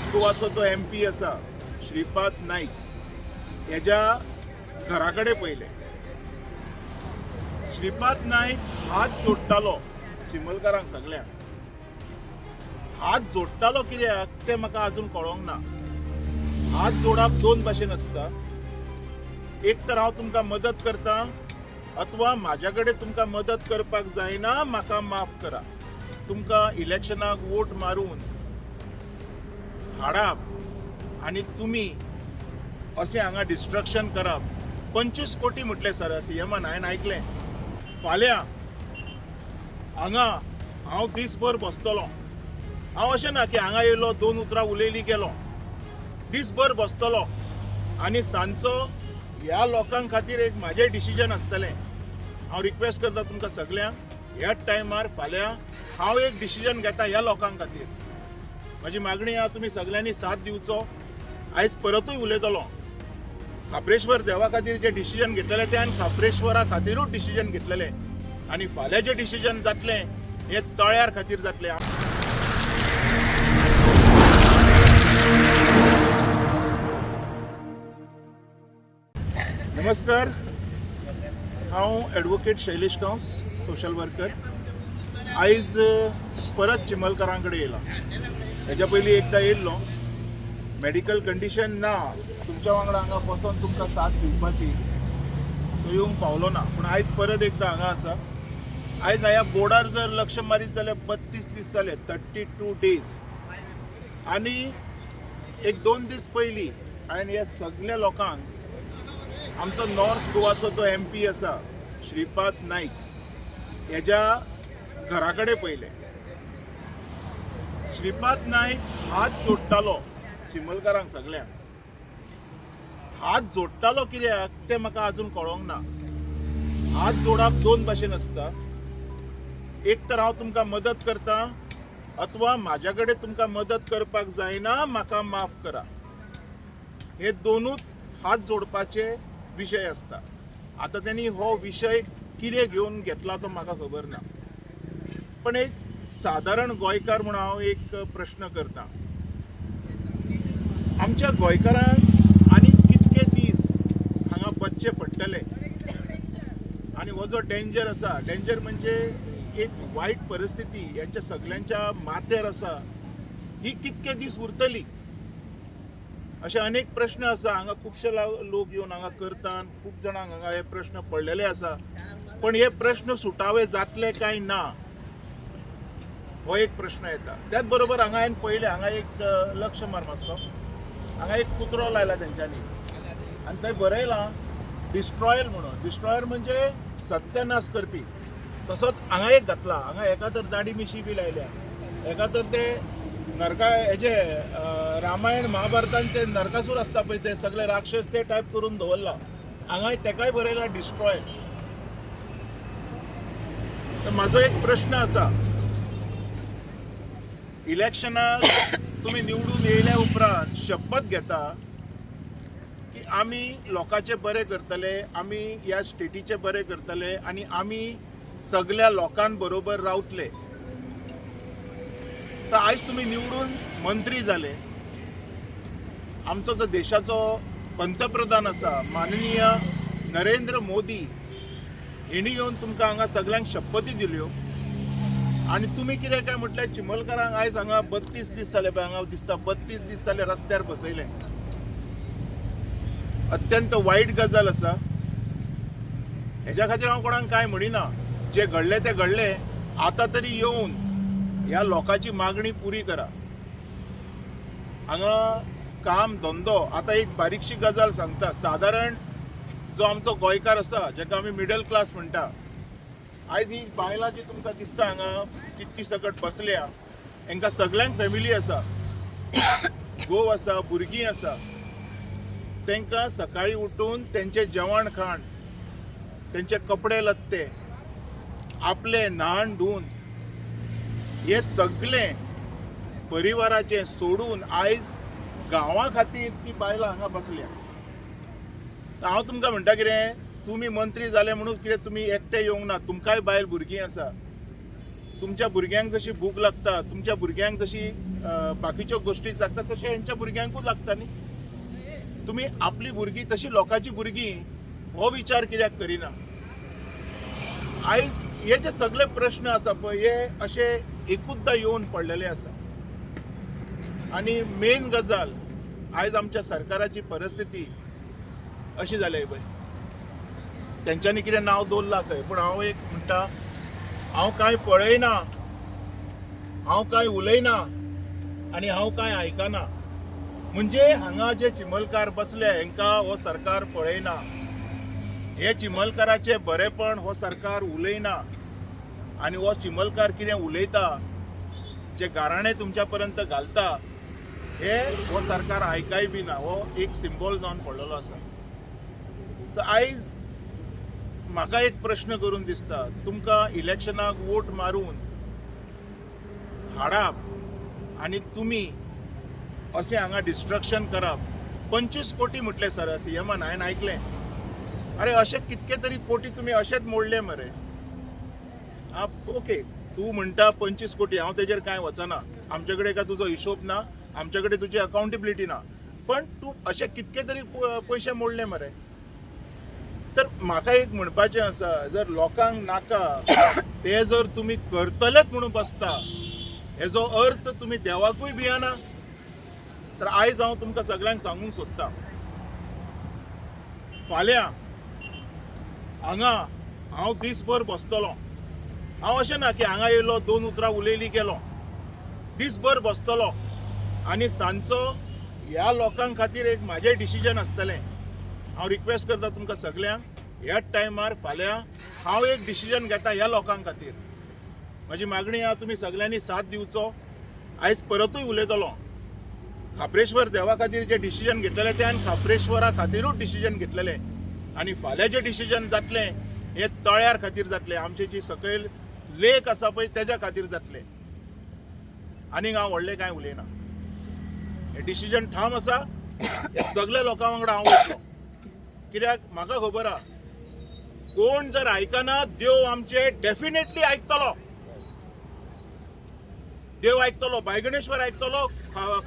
North गोवाचो जो MP आसा श्रीपाद नाईक हेच्या घरा कडेन पयले. श्रीपाद नाईक हात जोडटालो चिमलकारांक सगळ्यांक. हात जोडटालो कित्याक तें म्हाका अजून कळोंक ना. हात जोडप दोन भाशेन आसता. एक तर हांव तुमकां मदत करता अथवा म्हाज्या कडेन तुमकां मदत करपाक जायना, म्हाका माफ करा. तुमकां इलेक्शनाक वोट मारून हाडप आनी तुमी अशें हांगा डिस्ट्रक्शन करप. 25 कोटी म्हटले सर CMन हांवें आयकलें. फाल्यां हांगा हांव दीसभर बसतलों. हांव अशें ना की हांगा येयलो 2 उतरां उलयलीं गेलो. दीसभर बसतलों आनी सांजचो ह्या लोकां खातीर एक म्हाजें डिसिजन आसतलें. हांव रिक्वेस्ट करता तुमकां सगळ्यांक, ह्याच टायमार फाल्यां हांव एक डिसिजन घेता ह्या लोकां खातीर. म्हाजी मागणी आहा तुमी सगळ्यांनी साथ दिवचो. आयज परतूय उलयतलों. खापरेश्वर देवा खातीर जे डिसिजन घेतलेले ते हांवें खापरेश्वरा खातीरूच डिसिजन घेतलेले आनी फाल्यां जे डिसिजन जातलें हे तळ्यार खातीर जातलें. नमस्कार, हांव एडवोकेट शैलेश कंस, सोशल वर्कर. आयज परत चिमलकारां कडेन येयला. हेच्या पयलीं एकदां येयल्लो. मेडिकल कंडिशन ना तुमच्या वांगडा हांगा बसून तुमकां साथ दिवपाची, सो येवंक पावलो ना. पूण आयज परत एकदां हांगा आसा. आयज ह्या बोर्डार जर लक्ष मारीत जाल्यार 32 दीस जाले, 32 डेज. आनी एक 2 दीस पयलीं हांवें ह्या सगळ्या लोकांक आमचो नॉर्थ गोवाचो जो MP आसा श्रीपाद नाईक हेच्या घरा कडेन पयले. श्रीपाद नाईक हात जोडटालो चिमलकारांक सगळ्यांक. हात जोडटालो कित्याक तें म्हाका अजून कळोंक ना. हात जोडप दोन भाशेन आसता. एक तर हांव तुमकां मदत करता अथवा म्हाज्या कडेन तुमकां मदत करपाक जायना, म्हाका माफ करा. हे दोनूच हात जोडपाचे विशय आसता. आतां त्यांनी हो विशय कितें घेवन घेतला तो म्हाका खबर ना. पण एक सादारण गोंयकार म्हणून हांव एक प्रश्न करता. आमच्या गोंयकारांक आनी कितके दीस हांगा बसचे पडटले आनी हो जो डेंजर आसा, डेंजर म्हणजे एक वायट परिस्थिती यांच्या सगळ्यांच्या माथ्यार आसा, ही कितके दीस उरतली अशे अनेक प्रश्न आसा. हांगा खुबशे लोक येवन हांगा करतात. खूब जाणांक हांगा हे प्रश्न पडलेले आसा. पण हे प्रश्न सुटावे जातले काय ना हो एक प्रश्न येता. त्याच बरोबर हांगा हांवें पयलें हांगा एक लक्ष मार मातसो. हांगा एक कुत्रो लायला तेंच्यांनी आनी थंय बरयलां डिस्ट्रॉयल म्हणून. डिस्ट्रॉयर म्हणजे सत्यानाश करपी. तसोच हांगा एक घातला. हांगा एका तर दाढी मिशी बी लायल्या, एका तर ते हेजे रामायण महाभारतान ते नरकासूर आसता पळय ते सगळे राक्षस ते टायप करून दवरला. हांगा तेकाय बरयला डिस्ट्रॉय. तर म्हाजो एक प्रश्न आसा, इलेक्शनाक तुम्ही निवडून येयल्या उपरांत शपथ घेता की आमी लोकांचे बरें करतले, आमी ह्या स्टेटीचे बरें करतले आनी आमी सगळ्या लोकां बरोबर रावतले. तर आयज तुम्ही निवडून मंत्री जाले. आमचो जो देशाचो पंतप्रधान आसा माननीय नरेंद्र मोदी हेणी येवन तुमकां हांगा सगळ्यांक शपथी दिल्यो आनी तुमी कितें काय म्हटलें चिमलकारांक आयज हांगा 32 दीस जाले पळय. हांगा दिसता 32 दीस जाले रस्त्यार बसयले. अत्यंत वायट गजाल आसा. हेच्या खातीर हांव कोणाक कांय म्हणिना. जे घडले ते घडले. आतां तरी येवन ह्या लोकांची मागणी पुरी करा. हांगा काम धंदो आतां एक बारीकशी गजाल सांगता. सादारण जो आमचो गोंयकार आसा जेका आमी मिडल क्लास म्हणटा, आयज ही बायलां जी तुमकां दिसता हांगा कितकी सकट बसल्या, हांकां सगळ्यांक फॅमिली आसा, घोव आसा, भुरगीं आसा. तांकां सकाळी उठून तेंचे जेवण खाण, तेंचे कपडे लत्ते, आपले न्हाण धुवन हे सगळें परिवाराचें सोडून आयज गांवा खातीर ती बायलां हांगा बसल्या. हांव तुमकां म्हणटा कितें, तुमी मंत्री जाले म्हणून कितें तुमी एकटे येवंक ना. तुमकांय बायल भुरगीं आसा. तुमच्या भुरग्यांक जशी भूक लागता, तुमच्या भुरग्यांक जशी बाकीच्यो गोष्टी जाता तशें हेंच्या भुरग्यांकूच लागता न्ही. तुमी आपली भुरगीं तशी लोकांची भुरगीं हो विचार कित्याक करिना. आयज हे जे सगळे प्रश्न आसा पळय हे अशे एकूचदा येवन पडलेले आसा. आनी मेन गजाल आयज आमच्या सरकाराची परिस्थिती अशी जाल्या पळय. तेंच्यांनी कितें नांव दवरलां खंय, पूण हांव एक म्हणटा, हांव कांय पळयना, हांव कांय उलयना आनी हांव कांय आयकना. म्हणजे हांगा जे चिमलकार बसले हेंकां हो सरकार पळयना. हे चिमलकाराचे बरेपण हो सरकार उलयना. आनी हो चिमलकार कितें उलयता, जे गाराणे तुमच्या पर्यंत घालता, हे हो सरकार आयकाय बी ना. हो एक सिंबॉल जावन पडलेलो आसा. तर आयज म्हाका एक प्रश्न करून दिसता, तुमकां इलेक्शनाक वोट मारून हाडप आनी तुमी अशें हांगा डिस्ट्रक्शन करप. 25 कोटी म्हटले सर सीएमान, हांवें आयकलें. अरे अशे कितके तरी कोटी तुमी अशेच मोडले मरे. ओके, तूं म्हणटा 25 कोटी, हांव तेजेर कांय वचना. आमचे कडेन काय तुजो हिशोब ना, आमचे कडेन तुजी अकाउंटेबिलिटी ना. पण तूं अशे कितके तरी पयशे मोडले मरे. तर म्हाका एक म्हणपाचें आसा, जर लोकांक नाका ते जर तुमी करतलेच म्हणून बसता, हेजो अर्थ तुमी देवाकूय भियेना. तर आयज हांव तुमकां सगळ्यांक सांगूंक सोदतां, फाल्यां हांगा हांव दीसभर बसतलों. हांव अशें ना की हांगा येयलो 2 उतरां उलयलीं गेलो. दीसभर बसतलों आनी सांजचो ह्या लोकांक खातीर एक म्हाजें डिसिजन आसतलें. हांव रिक्वेस्ट करता तुमकां सगळ्यांक, ह्याच टायमार फाल्यां हांव एक डिसिजन घेता ह्या लोकांक खातीर. म्हाजी मागणी आहा, तुमी सगळ्यांनी साथ दिवचो. आयज परतूय उलयतलों. खापरेश्वर देवा खातीर जे डिसिजन घेतलेले ते हांवें खापरेश्वरा खातीरूच डिसिजन घेतलेले. आनी फाल्यां जे डिसिजन जातलें हे तळ्यार खातीर जातलें, आमची जी सकयल लेक आसा पळय तेज्या खातीर जातलें. आनीक हांव व्हडलें कांय उलयना. हे डिसिजन ठाम आसा. हे सगळ्या लोकां वांगडा हांव वयतलों. कित्याक म्हाका खबर आहा, कोण जर आयकना, देव आमचे डेफिनेटली आयकतलो. देव आयकतलो, बायगणेश्वर आयकतलो,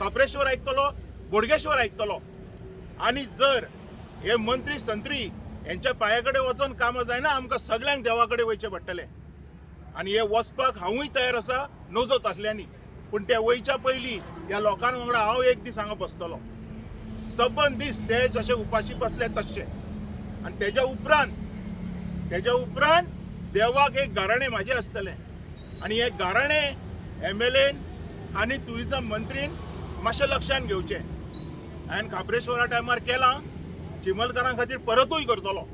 खापरेश्वर आयकतलो, बोडगेश्वर आयकतलो. आनी जर हे मंत्री संत्री यांच्या पांया कडेन वचून कामां जायना, आमकां सगळ्यांक देवा कडेन वयचें पडटलें. आनी हे वचपाक हांवूय तयार आसा, नजत आसल्यांनी. पूण ते वयच्या पयलीं ह्या लोकां वांगडा हांव एक दीस हांगा बसतलों. सबंद दीस ते जशे उपाशी बसले तशे. आनी तेज्या उपरांत देवाक एक गाराणें म्हाजें आसतलें. आनी हे गाराणें MLAन आनी ट्युरिजम मंत्रीन मातशें लक्षांत घेवचें. हांवें खापरेश्वरा टायमार केलां, चिमलकारां खातीर परतूय करतलो.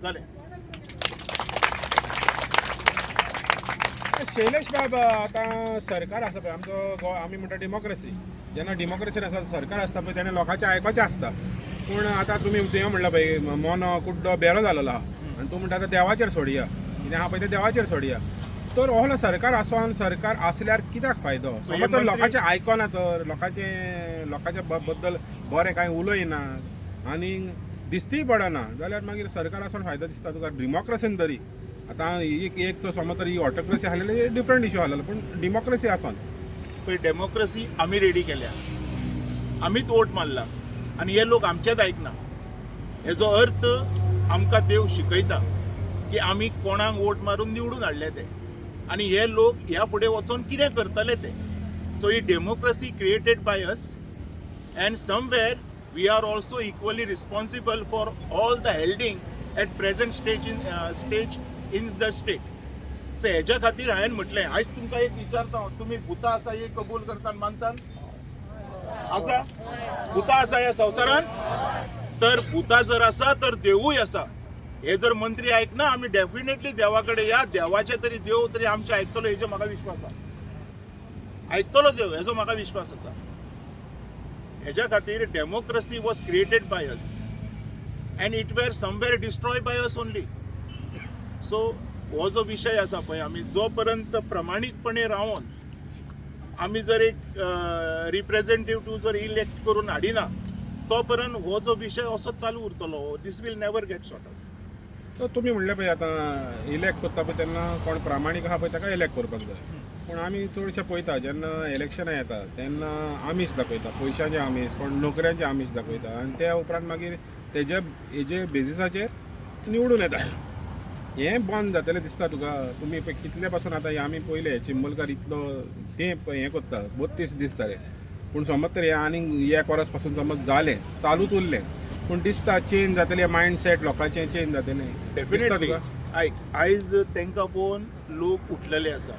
जालें. शैलेश बाब, आतां सरकार आसा पळय आमचो, आमी म्हणटा डेमोक्रेसी. जेन्ना डेमोक्रेसीन आसा सरकार आसता पळय तेन्ना लोकांचें आयकोचें आसता. पूण आतां तुमी तुवें म्हणलां पळय मोनो कुड्डो बेरो जालोलो आहा आनी तूं म्हणटा आतां देवाचेर सोडया, कितें आहा पळय तें देवाचेर सोडया. तर असलो सरकार आसोन सरकार आसल्यार कित्याक फायदो? समज तर लोकांचें आयकना, तर लोकांच्या बद्दल बरें कांय उलयना आनी दिश्टीय पडना, जाल्यार मागीर सरकार आसोन फायदो दिसता तुका? डेमोक्रेसीन तरी आतां एक तो समज तर ही ऑटोक्रेसी आसलेली डिफरंट इश्यू आसलेलो, पूण डेमोक्रेसी आसोन पळय डेमोक्रेसी आमी रेडी केल्या, आमीच वोट मारला आनी हे लोक आमचेच आयकना. हेजो अर्थ आमकां देव शिकयता की आमी कोणाक वोट मारून निवडून हाडले ते, आनी हे लोक ह्या फुडें वचून कितें करतले ते. सो ही democracy created by us, and somewhere we are also equally responsible for all the holding at present stage in the state. So हेज्या खातीर हांवें म्हटलें, आयज तुमकां एक विचारता, तुमी भुतां आसा हे कबूल करतात, मानतात? आसा? भुतां आसा ह्या संवसारांत? तर भुतां जर आसा तर देवूय आसा. हे जर मंत्री आयकना, आमी डेफिनेटली देवा कडेन या, देवाचे तरी देव तरी आमचे आयकतलो हेजो म्हाका विश्वास आसा. आयकतलो देव हेजो म्हाका विश्वास आसा. हेज्या खातीर democracy was created by us and it were somewhere destroy by us only. So हो जो विशय आसा पळय, आमी जो पर्यंत प्रमाणीकपणे रावन आमी जर एक रिप्रेझेंटेटिव्ह जर इलेक्ट करून हाडिना, तो पर्यंत हो जो विशय असोच चालू उरतलो. This will never get sort out. तर तुमी म्हणलें पळय आतां इलेक्ट करता पळय तेन्ना कोण प्रामाणीक आहा पळय ताका इलेक्ट करपाक जाय. पूण आमी चडशे पळयता जेन्ना इलेक्शनां येता तेन्ना आमीश दाखयता, पयशांचे आमीश, कोण नोकऱ्यांचे आमीश दाखयता आनी त्या उपरांत मागीर हेजे बेजिसाचेर निवडून येता. हें बंद जातलें दिसता तुका? तुमी पळय कितले पासून आतां आमी पयले चिंबलकार इतलो तें हें करता 32 दीस जाले, पूण समज तर हें आनीक 1 वर्स पासून समज जालें चालूच उरलें, पूण दिसता चेंज जातलें, मायंडसेट लोकांचें चेंज जातलें दिसता डेफिनेटली. तुका? आयज तांकां पळोवन लोक उठलेले आसा,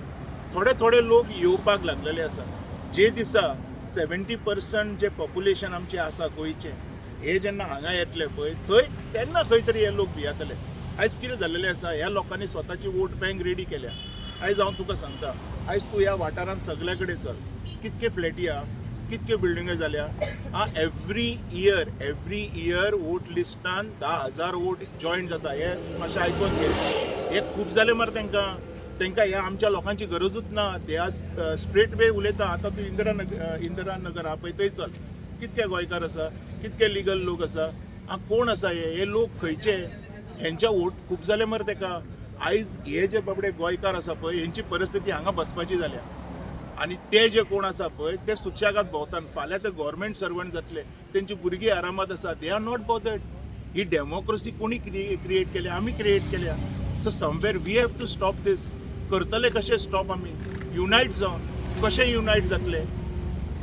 थोडे लोक येवपाक लागलेले आसा. जे दिसा 70% जे पॉप्युलेशन आमचें आसा गोंयचें, हे जेन्ना हांगा येतले पळय थंय तेन्ना खंय तरी हे लोक भियेतले. आयज कितें जाल्लेलें आसा, ह्या लोकांनी स्वताची वोट बँक रेडी केल्या. आयज हांव तुका सांगता, आयज तूं ह्या वाठारांत सगळे कडेन चल, कितके फ्लॅटी आहा, कितके बिल्डिंग्यो जाल्या. एवरी इयर वोट लिस्टान 10,000 वोट जॉयन जाता. हे मातशें आयकून घे. हे खूब जालें मरे तांकां ह्या आमच्या लोकांची गरजूच ना. ते आज स्ट्रेट वे उलयता. आतां तूं इंदिरा नगर आहा पळय थंय चल, कितके गोंयकार आसा, कितके लिगल लोक आसा, कोण आसा हे लोक खंयचे, हेंच्या वोट खूब जाले मरे ताका. आयज हे जे बाबडे गोंयकार आसा पळय हेंची परिस्थिती हांगा बसपाची जाल्या. आनी ते जे कोण आसा पळय ते सुशेगाद भोंवतात. फाल्यां ते गव्हर्मेंट सर्वंट जातले, तेंची भुरगीं आरामात आसा. They are not bothered. ही डेमोक्रेसी कोणी क्रिएट केल्या? आमी क्रिएट केल्या. So somewhere we have to stop this. करतले कशें स्टॉप आमी? युनायट जावन कशें युनायट जातले?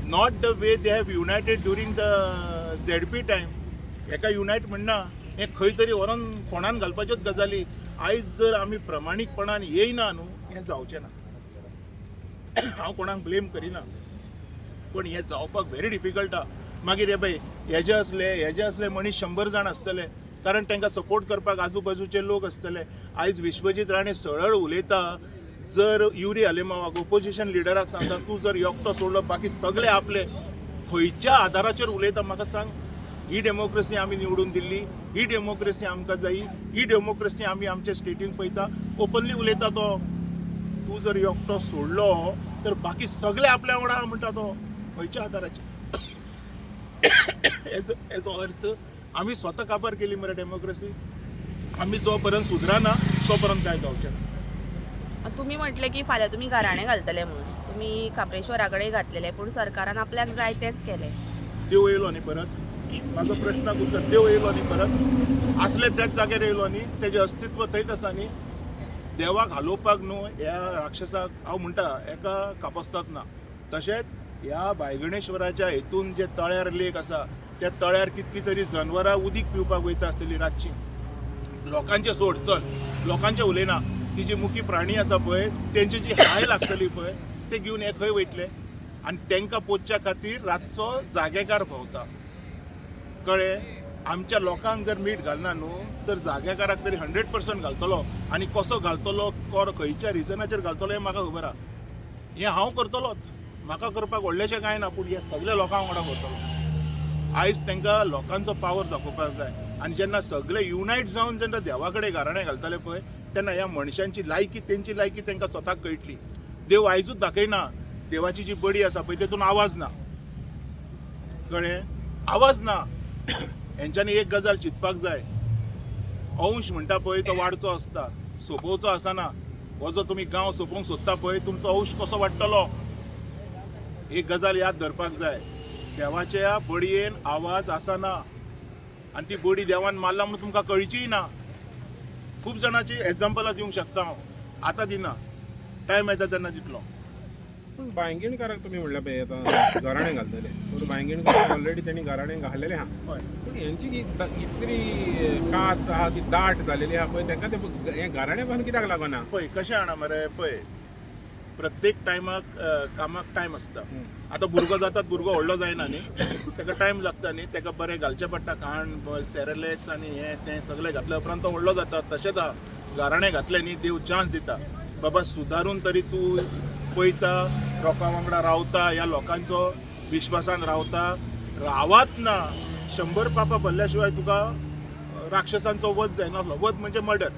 Not the way they have united during the ZP time. हेका युनायट म्हणना, हें खंय तरी व्हरोन फोंडान घालपाच्योच गजाली. आयज जर आमी प्रमाणीकपणान येयना न्हू, हें जावचें ना. हांव कोणाक ब्लेम करिना, पण हें जावपाक व्हेरी डिफिकल्ट आहा. मागीर हे पळय हेजे असले मनीस 100 जाण आसतले, कारण तांकां सपोर्ट करपाक आजूबाजूचे लोक आसतले. आयज विश्वजीत राणे सरळ उलयता, जर युरी हालेमावाक ओपोजिशन लिडराक सांगता तूं जर एकटो सोडलो बाकी सगळे आपले, खंयच्या आधाराचेर उलयता म्हाका सांग? ही डेमोक्रेसी आमी निवडून दिल्ली, ही डेमोक्रेसी आमकां जायी, ही डेमोक्रेसी आमी आमच्या स्टेटीन पळयता. ओपनली उलयता तो. तूं जर एकटो सोडलो तर बाकी सगळे आपल्या वांगडा म्हणटा तो. खंयच्या आधाराचेर? हेजो अर्थ आमी स्वता काबार केली मरे डेमोक्रेसी. आमी जो पर्यंत सुदराना तो पर्यंत काय जावचें ना. तुम्ही म्हटले की फाल्यां तुम्ही घराणे घालतले म्हणून. तुम्ही काप्रेश्वरा कडेन घातलेले, पूण सरकारान आपल्याक जाय तेच केले. देव येयलो न्ही परत? म्हाजो प्रश्नाक उत्तर, देव येयलो न्ही परत? असले त्याच जाग्यार येयलो न्ही? तेजें अस्तित्व थंयच आसा न्ही? देवाक हालोवपाक न्हू ह्या राक्षसाक हांव म्हणटा एका कापस्ताद ना. तशेंच ह्या बायगणेश्वराच्या हेतून जे तळ्यार लेक आसा त्या तळ्यार कितकी तरी जनवरां उदीक पिवपाक वयता आसतलीं रातची. लोकांचे सोड चल, लोकांचे उलयना. ती जी मुखी प्राणी आसा पळय तेंची जी हाय लागतली पळय ते घेवन हे खंय वयतले? आनी तांकां पोचच्या खातीर रातचो जागेकार भोंवता. कळ्ळें? आमच्या लोकांक जर मीठ घालना न्हू तर जागेकाराक तरी 100% घालतलो. आनी कसो घालतलो, खंयच्या रिजनाचेर घालतलो हें म्हाका खबर आहा. हें हांव करतलोच. म्हाका करपाक व्हडलेशें कांय ना, पूण हे सगळे लोकांक वांगडा करतलो. आयज तांकां लोकांचो पावर दाखोवपाक जाय. आनी जेन्ना सगळे युनायट जावन जेन्ना देवा कडेन गाराणें घालतले पळय तेन्ना ह्या मनशांची लायकी, तेंची लायकी तांकां स्वताक कळटली. देव आयजूच दाखयना. देवाची जी बडी आसा पळय तेतून आवाज ना. कळ्ळें? आवाज ना. हेंच्यांनी एक गजाल चिंतपाक जाय. अंश म्हणटा पळय तो वाडचो आसता, सोंपोवचो आसना. हो जो तुमी गांव सोंपोवंक सोदता पळय तुमचो अंश कसो वाडटलो? एक गजाल याद धरपाक जाय. देवाच्या बडयेन आवाज आसना. आनी ती बडी देवान मारला म्हणून तुमकां कळचीय ना. खूब जाणांची एग्जाम्पलां दिवंक शकता हांव. आतां दिना, टायम येता तेन्ना दितलो. पूण बांयगीणकाराक तुमी म्हणल्या पळय आतां घराणें घालतले, पूण बांयगीणकाराक ऑलरेडी तेणी घराणें घालेलें आहा. हय. पूण हेंची इतली कात आहा ती दाट जालेली आहा पळय ताका ते हें घराणें बांदून कित्याक लागना? पळय कशें आना मरे, पळय प्रत्येक टायमाक कामाक टायम आसता. आतां भुरगो जातात, भुरगो व्हडलो जायना न्ही, ताका टायम लागता न्ही. ताका बरें घालचें पडटा खाण, सेरेलेक्स आनी हें तें सगळें घातल्या उपरांत तो व्हडलो जाता. तशेंच घराणें घातलें न्ही देव चान्स दिता. बाबा सुदारून तरी तूं पळयता, लोकां वांगडा रावता, ह्या लोकांचो विश्वासान रावता. रावात ना 100 पापां भरल्या शिवाय तुका राक्षसांचो वध जायनासलो. वध म्हणजे मर्डर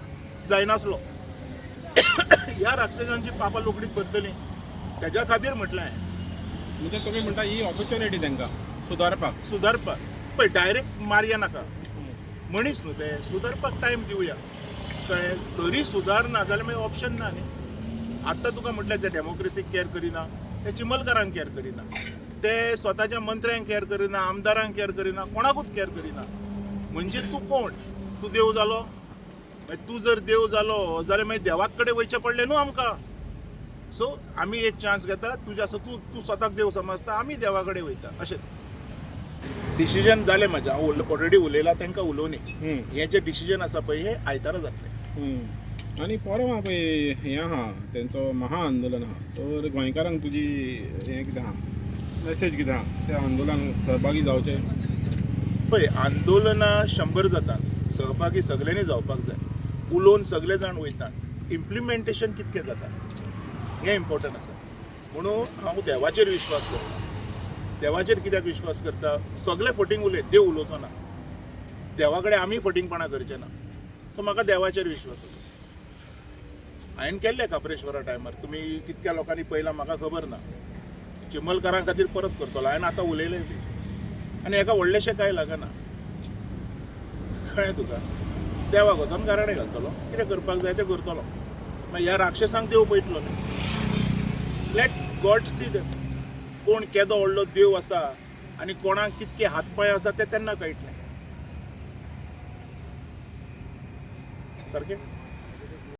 जायनासलो. ह्या राक्षसांची पापां लोकडीच भरतलीं. तेज्या खातीर म्हटलें म्हणजे तुमी म्हणटा ही ऑपॉर्च्युनिटी तांकां सुदारपाक. पळय डायरेक्ट मारया नाका. मनीस न्हू ते, सुदारपाक टायम दिवया. कळ्ळें? तरी सुदारना जाल्यार मागीर ऑप्शन ना न्ही. आतां तुका म्हटलें ते डेमोक्रेसीक केअर करिना, ते चिमलकारांक केअर करिना, ते स्वताच्या मंत्र्यांक केअर करिना, आमदारांक केअर करिना, कोणाकूच केअर करिना. म्हणजे तूं कोण? तूं देव जालो? तूं जर देव जालो जाल्यार मागीर देवाक कडेन वयचें पडलें न्हू आमकां. सो आमी एक चान्स घेता, तुज्या तूं स्वताक देव समजता, आमी देवा कडेन वयता अशें. डिसिजन जालें म्हाजें, हांव ऑलरेडी उलयलां तांकां उलोवनी. हें जें डिसिजन आसा पळय हें आयतारा जातलें. आनी परवा पळय हें आहा तेंचो महाआंदोलन आहा, तर गोंयकारांक तुजी हें कितें आहा, मेसेज कितें आहा त्या आंदोलनाक सहभागी जावचें? पळय आंदोलनां 100 जातात, सहभागी सगल्यांनी जावपाक जाय, उलोवन सगळे जाण वयतात, इम्प्लिमेंटेशन कितकें जाता हें इम्पॉर्टंट आसा. म्हणून हांव देवाचेर विश्वास करता. देवाचेर कित्याक विश्वास करता? सगळे फटींग उलयत, देव उलोवचो ना, देवा कडेन आमी फटींगपणां करचें ना. सो म्हाका देवाचेर विश्वास आसा. हांवें केल्लें काप्रेश्वरा टायमार, तुमी कितक्या लोकांनी पळयलां म्हाका खबर ना. चिमलकारां खातीर परत करतलो, हांवें आतां उलयलें बी, आनी हेका व्हडलेशें कांय लागना. कळ्ळें तुका? देवाक वचोन गाराणें घालतलो, कितें करपाक जाय तें करतलो, मागीर ह्या राक्षसांक देव पळयतलो न्ही. Let God see them. कोण केदो व्हडलो देव आसा आनी कोणाक कितके हातपांय आसा तें तेन्ना कळटलें. सारकें?